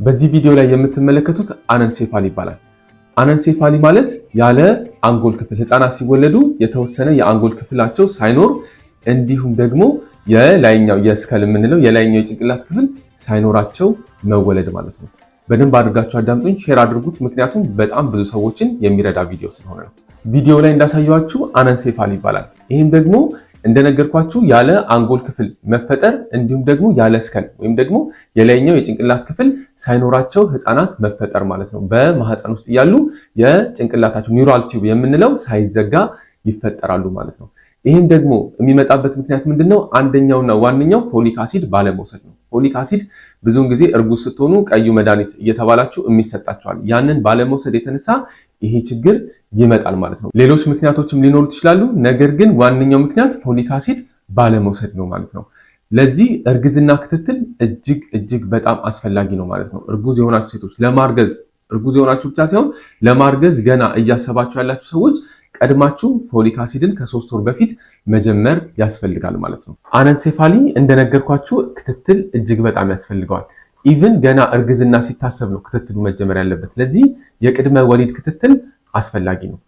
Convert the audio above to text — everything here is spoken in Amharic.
በዚህ ቪዲዮ ላይ የምትመለከቱት አነንሴፋሊ ይባላል። አነንሴፋሊ ማለት ያለ አንጎል ክፍል ህፃናት ሲወለዱ የተወሰነ የአንጎል ክፍላቸው ሳይኖር እንዲሁም ደግሞ የላይኛው የስከል የምንለው የላይኛው የጭንቅላት ክፍል ሳይኖራቸው መወለድ ማለት ነው። በደንብ አድርጋችሁ አዳምጡኝ፣ ሼር አድርጉት፣ ምክንያቱም በጣም ብዙ ሰዎችን የሚረዳ ቪዲዮ ስለሆነ ነው። ቪዲዮ ላይ እንዳሳየዋችሁ አነንሴፋሊ ይባላል። ይህም ደግሞ እንደነገርኳችሁ ያለ አንጎል ክፍል መፈጠር እንዲሁም ደግሞ ያለ ስከል ወይም ደግሞ የላይኛው የጭንቅላት ክፍል ሳይኖራቸው ህፃናት መፈጠር ማለት ነው። በማህፀን ውስጥ ያሉ የጭንቅላታቸው ኒውራል ቲዩብ የምንለው ሳይዘጋ ይፈጠራሉ ማለት ነው። ይህም ደግሞ የሚመጣበት ምክንያት ምንድነው? አንደኛውና ዋነኛው ፎሊክ አሲድ ባለመውሰድ ነው። ፎሊክ አሲድ ብዙውን ጊዜ እርጉዝ ስትሆኑ ቀዩ መድኃኒት እየተባላችሁ የሚሰጣቸዋል። ያንን ባለመውሰድ የተነሳ ይሄ ችግር ይመጣል ማለት ነው። ሌሎች ምክንያቶችም ሊኖሩ ይችላሉ፣ ነገር ግን ዋነኛው ምክንያት ፎሊክ አሲድ ባለመውሰድ ነው ማለት ነው። ለዚህ እርግዝና ክትትል እጅግ በጣም አስፈላጊ ነው ማለት ነው። እርጉዝ የሆናችሁ ሴቶች ለማርገዝ እርጉዝ የሆናችሁ ብቻ ሳይሆን ለማርገዝ ገና እያሰባችሁ ያላችሁ ሰዎች ቀድማችሁ ፎሊክ አሲድን ከ3 ወር በፊት መጀመር ያስፈልጋል ማለት ነው። አነንሴፋሊ እንደነገርኳችሁ ክትትል እጅግ በጣም ያስፈልገዋል። ኢቭን ገና እርግዝና ሲታሰብ ነው ክትትሉ መጀመር ያለበት። ለዚህ የቅድመ ወሊድ ክትትል አስፈላጊ ነው።